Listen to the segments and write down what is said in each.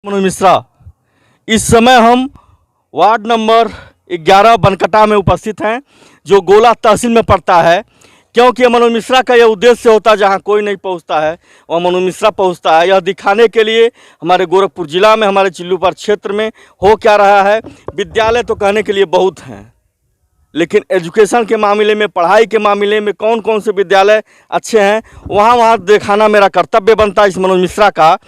मनोज मिश्रा। इस समय हम वार्ड नंबर 11 बनकटा में उपस्थित हैं, जो गोला तहसील में पड़ता है। क्योंकि मनोज मिश्रा का यह उद्देश्य होता है, जहां कोई नहीं पहुंचता है वहाँ मनोज मिश्रा पहुंचता है। यह दिखाने के लिए हमारे गोरखपुर जिला में, हमारे चिल्लूपार क्षेत्र में हो क्या रहा है। विद्यालय तो कहने के लिए बहुत हैं, लेकिन एजुकेशन के मामले में, पढ़ाई के मामले में कौन कौन से विद्यालय अच्छे हैं, वहाँ दिखाना मेरा कर्तव्य बनता है। इस मनोज मिश्रा का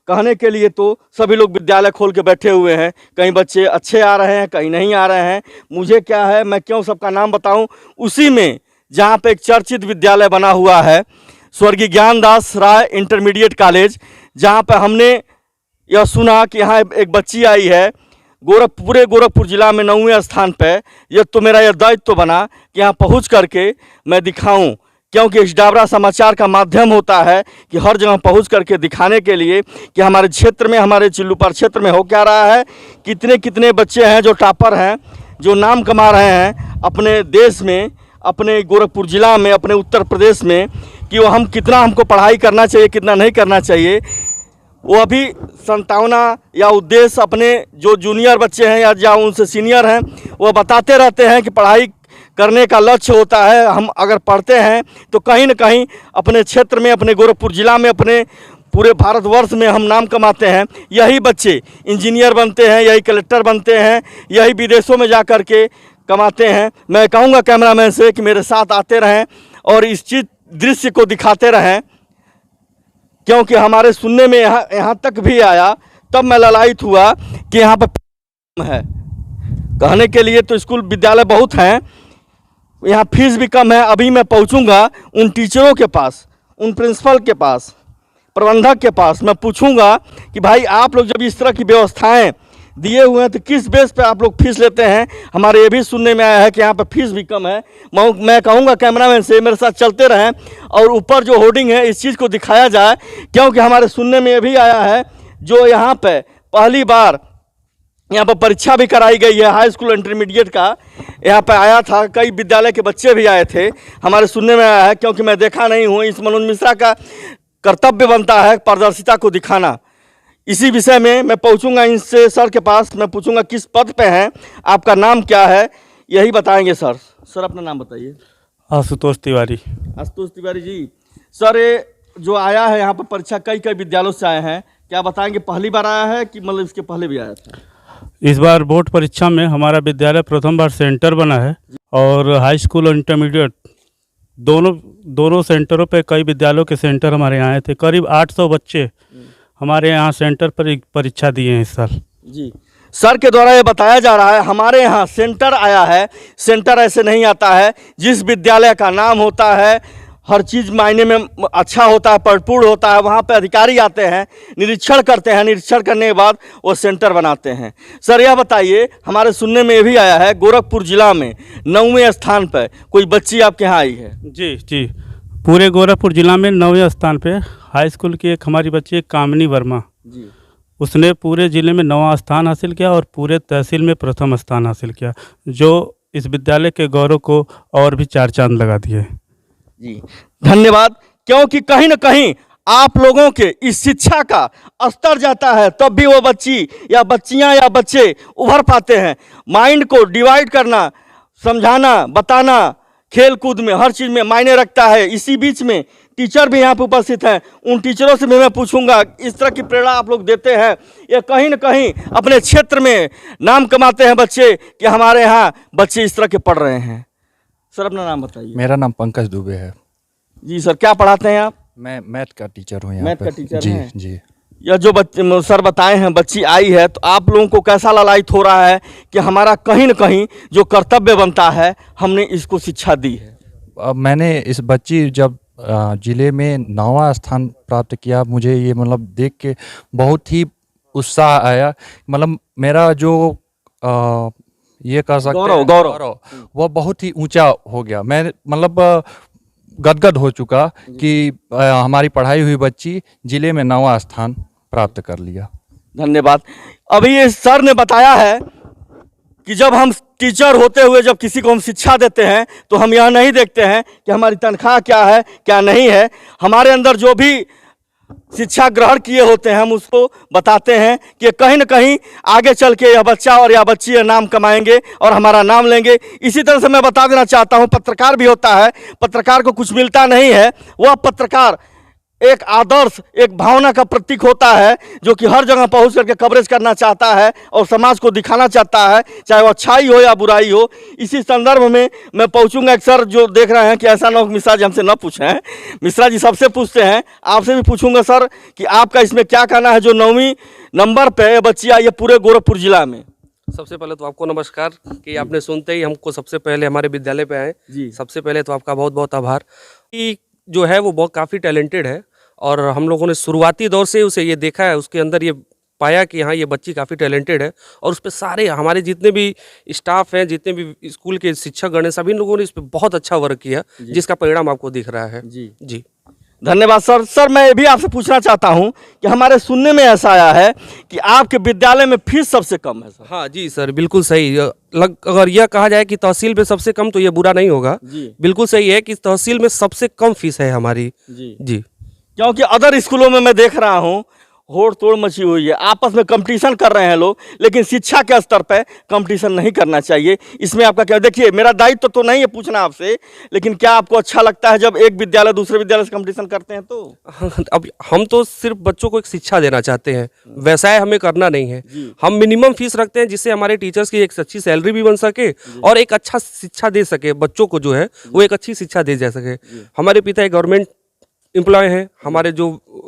कहने के लिए तो सभी लोग विद्यालय खोल के बैठे हुए हैं। कहीं बच्चे अच्छे आ रहे हैं, कहीं नहीं आ रहे हैं। मुझे क्या है, मैं क्यों सबका नाम बताऊं। उसी में जहां पे एक चर्चित विद्यालय बना हुआ है, स्वर्गीय ज्ञानदास राय इंटरमीडिएट कॉलेज, जहां पे हमने यह सुना कि यहाँ एक बच्ची आई है पूरे गोरखपुर जिला में 9वें स्थान पे। यह तो मेरा यह दायित्व बना कि यहाँ पहुँच करके मैं दिखाऊं, क्योंकि इस डाबरा समाचार का माध्यम होता है कि हर जगह पहुंच करके दिखाने के लिए कि हमारे क्षेत्र में, हमारे चिल्लूपार क्षेत्र में हो क्या रहा है। कितने कितने बच्चे हैं जो टॉपर हैं, जो नाम कमा रहे हैं अपने देश में, अपने गोरखपुर जिला में, अपने उत्तर प्रदेश में, कि वो हमको पढ़ाई करना चाहिए, कितना नहीं करना चाहिए। वो अभी संतावना या उद्देश्य अपने जो जूनियर बच्चे हैं या उनसे सीनियर हैं, वो बताते रहते हैं कि पढ़ाई करने का लक्ष्य होता है। हम अगर पढ़ते हैं तो कहीं न कहीं अपने क्षेत्र में, अपने गोरखपुर जिला में, अपने पूरे भारतवर्ष में हम नाम कमाते हैं। यही बच्चे इंजीनियर बनते हैं, यही कलेक्टर बनते हैं, यही विदेशों में जा कर के कमाते हैं। मैं कहूँगा कैमरामैन से कि मेरे साथ आते रहें और इस दृश्य को दिखाते रहें, क्योंकि हमारे सुनने में यहाँ तक भी आया, तब मैं ललायित हुआ कि यहाँ पर है। कहने के लिए तो स्कूल विद्यालय बहुत हैं, यहाँ फीस भी कम है। अभी मैं पहुँचूँगा उन टीचरों के पास, उन प्रिंसिपल के पास, प्रबंधक के पास। मैं पूछूँगा कि भाई आप लोग जब इस तरह की व्यवस्थाएं दिए हुए हैं तो किस बेस पे आप लोग फीस लेते हैं। हमारे ये भी सुनने में आया है कि यहाँ पे फीस भी कम है। मैं कहूँगा कैमरामैन से मेरे साथ चलते रहें और ऊपर जो होर्डिंग है इस चीज़ को दिखाया जाए, क्योंकि हमारे सुनने में ये भी आया है जो यहाँ पे पहली बार यहाँ पर परीक्षा भी कराई गई है हाई स्कूल इंटरमीडिएट का। यहाँ पे आया था, कई विद्यालय के बच्चे भी आए थे, हमारे सुनने में आया है। क्योंकि मैं देखा नहीं हूँ, इस मनोज मिश्रा का कर्तव्य बनता है पारदर्शिता को दिखाना। इसी विषय में मैं पहुँचूँगा इनसे, सर के पास मैं पूछूँगा किस पद पे हैं, आपका नाम क्या है, यही बताएंगे सर। सर अपना नाम बताइए। आशुतोष तिवारी। आशुतोष तिवारी जी। सर ये जो आया है यहाँ पर परीक्षा, कई कई विद्यालयों से आए हैं, क्या बताएंगे पहली बार आया है कि मतलब इसके पहले भी आया था? इस बार बोर्ड परीक्षा में हमारा विद्यालय प्रथम बार सेंटर बना है, और हाई स्कूल और इंटरमीडिएट दोनों सेंटरों पे कई विद्यालयों के सेंटर हमारे यहाँ आए थे। करीब 800 बच्चे हमारे यहाँ सेंटर पर परीक्षा दिए हैं इस साल। जी सर के द्वारा ये बताया जा रहा है हमारे यहाँ सेंटर आया है। सेंटर ऐसे नहीं आता है। जिस विद्यालय का नाम होता है, हर चीज़ मायने में अच्छा होता है, परिपूर्ण होता है, वहाँ पे अधिकारी आते हैं, निरीक्षण करते हैं, निरीक्षण करने के बाद वो सेंटर बनाते हैं। सर यह बताइए, हमारे सुनने में ये भी आया है गोरखपुर जिला में 9वें स्थान पर कोई बच्ची आपके यहाँ आई है? जी जी, पूरे गोरखपुर जिला में 9वें स्थान पे हाई स्कूल की एक हमारी बच्ची कामिनी वर्मा जी, उसने पूरे ज़िले में 9वां स्थान हासिल किया और पूरे तहसील में प्रथम स्थान हासिल किया, जो इस विद्यालय के गौरव को और भी 4 चांद लगा दिए जी। धन्यवाद। क्योंकि कहीं ना कहीं आप लोगों के इस शिक्षा का स्तर जाता है, तब भी वो बच्ची या बच्चियां या बच्चे उभर पाते हैं। माइंड को डिवाइड करना, समझाना, बताना, खेल कूद में, हर चीज़ में मायने रखता है। इसी बीच में टीचर भी यहाँ पर उपस्थित हैं, उन टीचरों से भी मैं पूछूंगा इस तरह की प्रेरणा आप लोग देते हैं, ये कहीं ना कहीं अपने क्षेत्र में नाम कमाते हैं बच्चे कि हमारे यहाँ बच्चे इस तरह के पढ़ रहे हैं। सर अपना नाम बताइए। मेरा नाम पंकज दुबे है। जी सर, क्या पढ़ाते हैं आप? मैं मैथ का टीचर हूँ यहाँ मैथ पे। का टीचर जी हैं? जी। यह जो सर बताए हैं बच्ची आई है, तो आप लोगों को कैसा ललायित हो रहा है कि हमारा कहीं न कहीं जो कर्तव्य बनता है, हमने इसको शिक्षा दी है? अब मैंने इस बच्ची जब ज़िले में 9वां स्थान प्राप्त किया, मुझे ये मतलब देख के बहुत ही उत्साह आया। मतलब मेरा जो ये कह सकते हैं गौरव वह बहुत ही ऊंचा हो गया। मैं मतलब गदगद हो चुका कि हमारी पढ़ाई हुई बच्ची जिले में 9वां स्थान प्राप्त कर लिया। धन्यवाद। अभी ये सर ने बताया है कि जब हम टीचर होते हुए जब किसी को हम शिक्षा देते हैं तो हम यह नहीं देखते हैं कि हमारी तनख्वाह क्या है क्या नहीं है। हमारे अंदर जो भी शिक्षा ग्रहण किए होते हैं हम उसको बताते हैं कि कहीं न कहीं आगे चल के यह बच्चा और यह बच्ची नाम कमाएंगे और हमारा नाम लेंगे। इसी तरह से मैं बता देना चाहता हूं, पत्रकार भी होता है, पत्रकार को कुछ मिलता नहीं है। वह पत्रकार एक आदर्श, एक भावना का प्रतीक होता है जो कि हर जगह पहुंच करके कवरेज करना चाहता है और समाज को दिखाना चाहता है, चाहे वो अच्छाई हो या बुराई हो। इसी संदर्भ में मैं पहुंचूंगा। एक सर जो देख रहे हैं कि ऐसा ना हो मिश्रा जी हमसे न पूछें, मिश्रा जी सबसे पूछते हैं, आपसे भी पूछूंगा सर कि आपका इसमें क्या कहना है जो 9वीं नंबर पे बच्ची आई है पूरे गोरखपुर जिला में। सबसे पहले तो आपको नमस्कार कि आपने सुनते ही हमको सबसे पहले हमारे विद्यालय पे आए जी। सबसे पहले तो आपका बहुत बहुत आभार। कि जो है वो बहुत काफ़ी टैलेंटेड है और हम लोगों ने शुरुआती दौर से उसे ये देखा है, उसके अंदर ये पाया कि हाँ ये बच्ची काफ़ी टैलेंटेड है और उस पर सारे हमारे जितने भी स्टाफ हैं, जितने भी स्कूल के शिक्षकगण हैं, सभी लोगों ने इस पर बहुत अच्छा वर्क किया जिसका परिणाम आपको दिख रहा है। जी धन्यवाद सर। सर मैं ये भी आपसे पूछना चाहता हूं कि हमारे सुनने में ऐसा आया है कि आपके विद्यालय में फीस सबसे कम है सर। हाँ जी सर, बिल्कुल सही। अगर यह कहा जाए कि तहसील में सबसे कम तो ये बुरा नहीं होगा। बिल्कुल सही है कि तहसील में सबसे कम फीस है हमारी। जी क्योंकि अदर स्कूलों में मैं देख रहा हूँ होड़ तोड़ मची हुई है, आपस में कंपटीशन कर रहे हैं लोग, लेकिन शिक्षा के स्तर पे कंपटीशन नहीं करना चाहिए। इसमें आपका क्या? देखिए मेरा दायित्व तो नहीं है पूछना आपसे, लेकिन क्या आपको अच्छा लगता है जब एक विद्यालय दूसरे विद्यालय से कंपटीशन करते हैं? तो अब हम तो सिर्फ बच्चों को एक शिक्षा देना चाहते हैं, व्यवसाय हमें करना नहीं है। हम मिनिमम फीस रखते हैं जिससे हमारे टीचर्स की एक अच्छी सैलरी भी बन सके और एक अच्छा शिक्षा दे सके बच्चों को, जो है वो एक अच्छी शिक्षा दे जा सके। हमारे पिता एक गवर्नमेंट एम्प्लॉय हैं, हमारे जो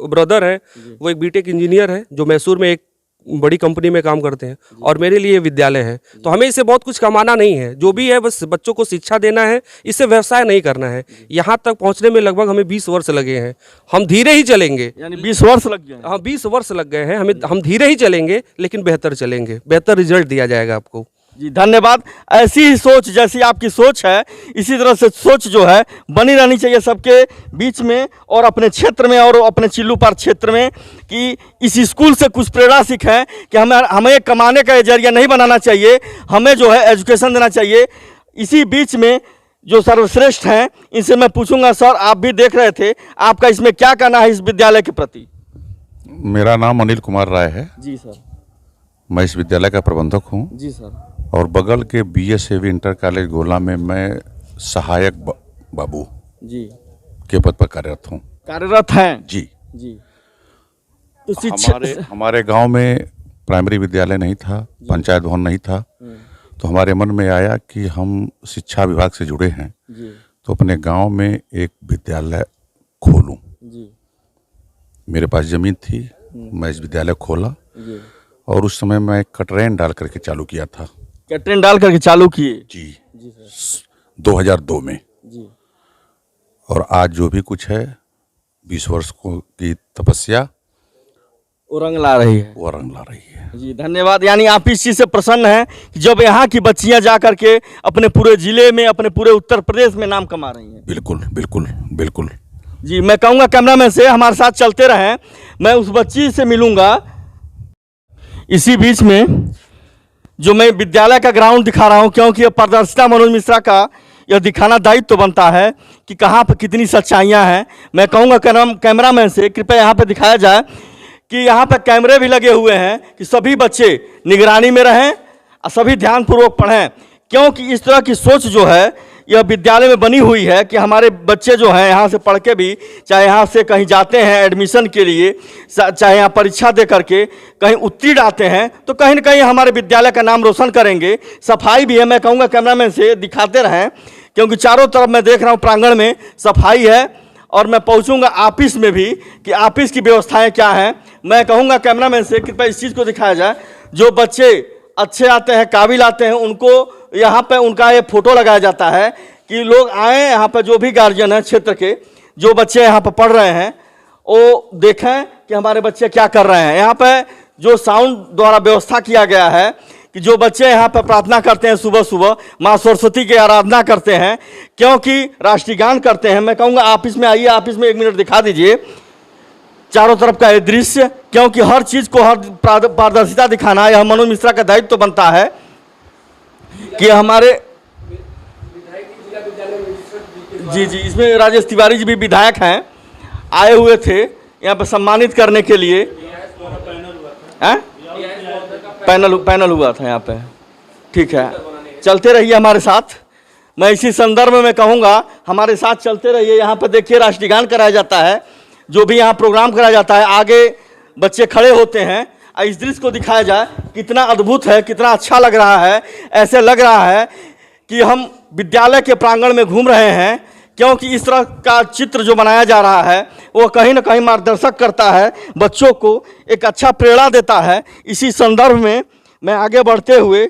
ब्रदर हैं वो एक बीटेक इंजीनियर है जो मैसूर में एक बड़ी कंपनी में काम करते हैं और मेरे लिए विद्यालय है। तो हमें इससे बहुत कुछ कमाना नहीं है, जो भी है बस बच्चों को शिक्षा देना है, इससे व्यवसाय नहीं करना है। यहाँ तक पहुँचने में लगभग हमें 20 वर्ष लगे हैं। हम धीरे ही चलेंगे, यानी 20 वर्ष लग गए? हाँ 20 वर्ष लग गए हैं हमें। हम धीरे ही चलेंगे लेकिन बेहतर चलेंगे, बेहतर रिजल्ट दिया जाएगा आपको। जी धन्यवाद। ऐसी ही सोच जैसी आपकी सोच है, इसी तरह से सोच जो है बनी रहनी चाहिए सबके बीच में और अपने क्षेत्र में और अपने चिल्लूपार क्षेत्र में, कि इस स्कूल से कुछ प्रेरणा सीखें कि हमें कमाने का जरिया नहीं बनाना चाहिए, हमें जो है एजुकेशन देना चाहिए। इसी बीच में जो सर्वश्रेष्ठ हैं इनसे मैं पूछूंगा, सर आप भी देख रहे थे, आपका इसमें क्या कहना है इस विद्यालय के प्रति? मेरा नाम अनिल कुमार राय है। जी सर। मैं इस विद्यालय का प्रबंधक हूँ। जी सर। और बगल के BSAV इंटर कॉलेज गोला में मैं सहायक बाबू जी के पद पर कार्यरत हैं। जी जी। तो शिक्षा हमारे गांव में प्राइमरी विद्यालय नहीं था, पंचायत भवन नहीं था, तो हमारे मन में आया कि हम शिक्षा विभाग से जुड़े हैं तो अपने गांव में एक विद्यालय खोलूं। मेरे पास जमीन थी, मैं इस विद्यालय खोला और उस समय मैं कटरैन डाल करके चालू किया था। कटरैन डाल करके चालू किए? जी 2002 में। जी। और आज जो भी कुछ है 20 वर्ष की तपस्या वो रंग ला रही है। वो रंग ला रही है। जी धन्यवाद। यानी आप इस चीज़ से प्रसन्न हैं कि जब यहाँ की बच्चियाँ जा करके अपने पूरे जिले में, अपने पूरे उत्तर प्रदेश में नाम कमा रही हैं। बिल्कुल बिल्कुल बिल्कुल। जी मैं कहूँगा कैमरामैन से हमारे साथ चलते रहें, मैं उस बच्ची से मिलूँगा। इसी बीच में जो मैं विद्यालय का ग्राउंड दिखा रहा हूँ, क्योंकि ये पारदर्शिता मनोज मिश्रा का यह दिखाना दायित्व तो बनता है कि कहाँ पर कितनी सच्चाइयाँ हैं। मैं कहूँगा कैमरामैन से कृपया यहाँ पर दिखाया जाए कि यहाँ पर कैमरे भी लगे हुए हैं कि सभी बच्चे निगरानी में रहें और सभी ध्यानपूर्वक पढ़ें, क्योंकि इस तरह की सोच जो है यह विद्यालय में बनी हुई है कि हमारे बच्चे जो हैं यहाँ से पढ़ के भी, चाहे यहाँ से कहीं जाते हैं एडमिशन के लिए, चाहे यहाँ परीक्षा दे करके कहीं उत्तीर्ण आते हैं, तो कहीं ना कहीं हमारे विद्यालय का नाम रोशन करेंगे। सफाई भी है, मैं कहूँगा कैमरामैन से दिखाते रहें, क्योंकि चारों तरफ मैं देख रहा हूँ प्रांगण में सफाई है। और मैं पहुँचूँगा ऑफिस में भी कि ऑफिस की व्यवस्थाएँ क्या हैं। मैं कहूँगा कैमरामैन से कृपया इस चीज़ को दिखाया जाए, जो बच्चे अच्छे आते हैं, काबिल आते हैं, उनको यहाँ पे उनका ये फोटो लगाया जाता है कि लोग आए यहाँ पे, जो भी गार्जियन हैं क्षेत्र के, जो बच्चे यहाँ पे पढ़ रहे हैं वो देखें कि हमारे बच्चे क्या कर रहे हैं। यहाँ पे जो साउंड द्वारा व्यवस्था किया गया है कि जो बच्चे यहाँ पे प्रार्थना करते हैं, सुबह सुबह माँ सरस्वती की आराधना करते हैं, क्योंकि राष्ट्रीय गान करते हैं। मैं कहूँगा ऑफिस में आइए, ऑफिस में 1 मिनट दिखा दीजिए चारों तरफ का ये दृश्य, क्योंकि हर चीज़ को हर पारदर्शिता दिखाना यह मनोज मिश्रा का दायित्व तो बनता है कि हमारे जी इसमें राजेश तिवारी जी भी विधायक हैं, आए हुए थे यहाँ पे सम्मानित करने के लिए हैं? पैनल हुआ था यहाँ पे। ठीक है, चलते रहिए हमारे साथ। मैं इसी संदर्भ में कहूँगा हमारे साथ चलते रहिए। यहाँ पे देखिए राष्ट्रगान कराया जाता है, जो भी यहाँ प्रोग्राम कराया जाता है, आगे बच्चे खड़े होते हैं। इस दृश्य को दिखाया जाए, कितना अद्भुत है, कितना अच्छा लग रहा है। ऐसे लग रहा है कि हम विद्यालय के प्रांगण में घूम रहे हैं, क्योंकि इस तरह का चित्र जो बनाया जा रहा है वो कहीं ना कहीं मार्गदर्शक करता है, बच्चों को एक अच्छा प्रेरणा देता है। इसी संदर्भ में मैं आगे बढ़ते हुए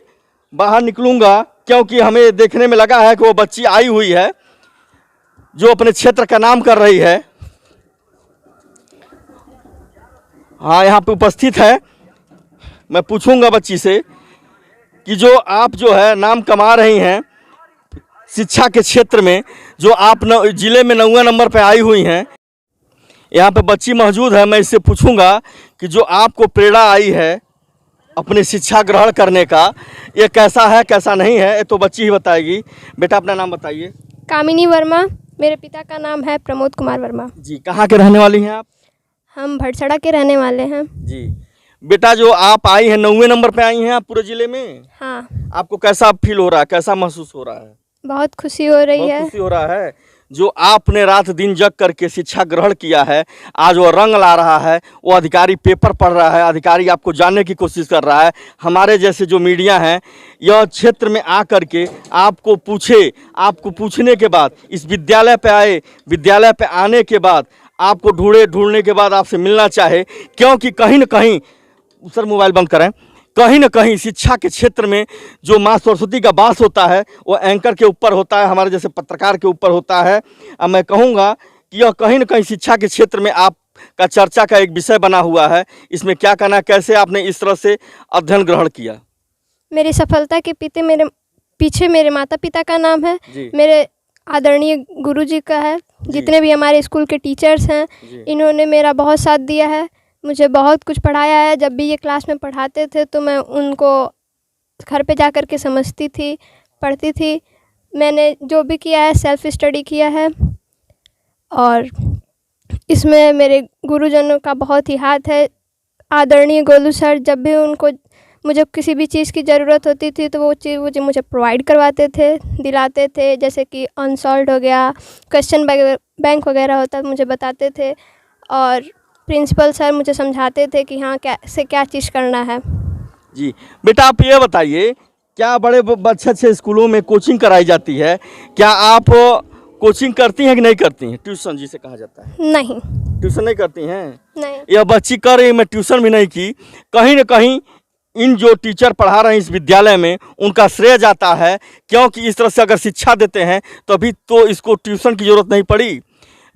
बाहर निकलूँगा, क्योंकि हमें देखने में लगा है कि वो बच्ची आई हुई है जो अपने क्षेत्र का नाम कर रही है। हाँ, यहाँ पे उपस्थित है। मैं पूछूंगा बच्ची से कि जो आप जो है नाम कमा रही हैं शिक्षा के क्षेत्र में, जो आप जिले में 9वें नंबर पे आई हुई हैं, यहाँ पे बच्ची मौजूद है। मैं इससे पूछूंगा कि जो आपको प्रेरणा आई है अपनी शिक्षा ग्रहण करने का, ये कैसा है कैसा नहीं है, ये तो बच्ची ही बताएगी। बेटा अपना नाम बताइए। कामिनी वर्मा, मेरे पिता का नाम है प्रमोद कुमार वर्मा। जी, कहाँ के रहने वाली हैं आप? हम भटसड़ा के रहने वाले हैं। जी बेटा, जो आप आई हैं 9वें नंबर पे आई हैं आप पूरे जिले में, हाँ। आपको कैसा फील हो रहा है, कैसा महसूस हो रहा है? बहुत खुशी हो रही बहुत है। खुशी हो रहा है। जो आपने रात दिन जग करके शिक्षा ग्रहण किया है, आज वो रंग ला रहा है। वो अधिकारी पेपर पढ़ रहा है, अधिकारी आपको जानने की कोशिश कर रहा है। हमारे जैसे जो मीडिया हैं, यह क्षेत्र में आ कर के आपको पूछे, आपको पूछने के बाद इस विद्यालय पे आए, विद्यालय पे आने के बाद आपको ढूंढने के बाद आपसे मिलना चाहे, क्योंकि कहीं ना कहीं, सर मोबाइल बंद करें, कहीं ना कहीं शिक्षा के क्षेत्र में जो माँ सरस्वती का वास होता है वो एंकर के ऊपर होता है, हमारे जैसे पत्रकार के ऊपर होता है। अब मैं कहूँगा कि यह कहीं ना कहीं शिक्षा के क्षेत्र में आपका चर्चा का एक विषय बना हुआ है। इसमें क्या कहना, कैसे आपने इस तरह से अध्ययन ग्रहण किया? मेरी सफलता के पीछे मेरे माता पिता का नाम है, मेरे आदरणीय गुरुजी का है, जितने भी हमारे स्कूल के टीचर्स हैं, इन्होंने मेरा बहुत साथ दिया है, मुझे बहुत कुछ पढ़ाया है। जब भी ये क्लास में पढ़ाते थे तो मैं उनको घर पे जा कर के समझती थी, पढ़ती थी। मैंने जो भी किया है सेल्फ स्टडी किया है, और इसमें मेरे गुरुजनों का बहुत ही हाथ है। आदरणीय गोलू सर, जब भी उनको मुझे किसी भी चीज़ की ज़रूरत होती थी तो वो चीज़ मुझे प्रोवाइड करवाते थे, दिलाते थे। जैसे कि अनसॉल्व हो गया, क्वेश्चन बैंक वगैरह होता मुझे बताते थे, और प्रिंसिपल सर मुझे समझाते थे कि हाँ कैसे क्या चीज़ करना है। जी बेटा, आप ये बताइए, क्या बड़े अच्छे स्कूलों में कोचिंग कराई जाती है? क्या आप कोचिंग करती हैं कि नहीं करती हैं? ट्यूशन जिसे कहा जाता है। नहीं, ट्यूशन नहीं करती हैं? नहीं। यह बच्ची कर रही, मैं ट्यूशन भी नहीं की। कहीं ना कहीं इन जो टीचर पढ़ा रहे हैं इस विद्यालय में, उनका श्रेय जाता है, क्योंकि इस तरह से अगर शिक्षा देते हैं तभी तो इसको ट्यूशन की ज़रूरत नहीं पड़ी।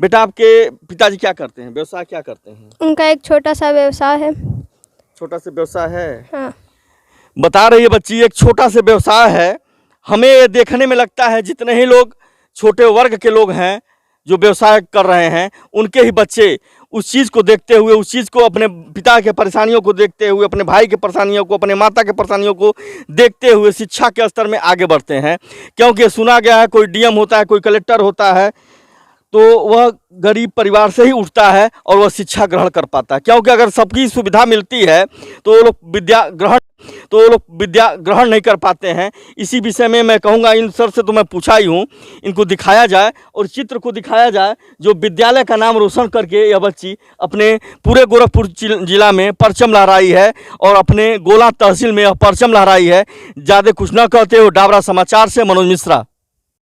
बेटा, आपके पिताजी क्या करते हैं, व्यवसाय क्या करते हैं? उनका एक छोटा सा व्यवसाय है। छोटा सा व्यवसाय है? हाँ। बता रही है बच्ची, एक छोटा सा व्यवसाय है। हमें ये देखने में लगता है जितने ही लोग छोटे वर्ग के लोग हैं जो व्यवसाय कर रहे हैं, उनके ही बच्चे उस चीज़ को देखते हुए, उस चीज़ को, अपने पिता के परेशानियों को देखते हुए, अपने भाई के परेशानियों को, अपने माता के परेशानियों को देखते हुए शिक्षा के स्तर में आगे बढ़ते हैं। क्योंकि सुना गया है कोई डीएम होता है, कोई कलेक्टर होता है, तो वह गरीब परिवार से ही उठता है और वह शिक्षा ग्रहण कर पाता है। क्योंकि अगर सबकी सुविधा मिलती है तो वो लोग विद्या ग्रहण नहीं कर पाते हैं। इसी विषय में मैं कहूँगा, इन सर से तो मैं पूछा ही हूँ, इनको दिखाया जाए और चित्र को दिखाया जाए जो विद्यालय का नाम रोशन करके यह बच्ची अपने पूरे गोरखपुर जिला में परचम लहराई है और अपने गोला तहसील में यह परचम लहराई है। ज़्यादा कुछ न कहते हो, डाबरा समाचार से मनोज मिश्रा।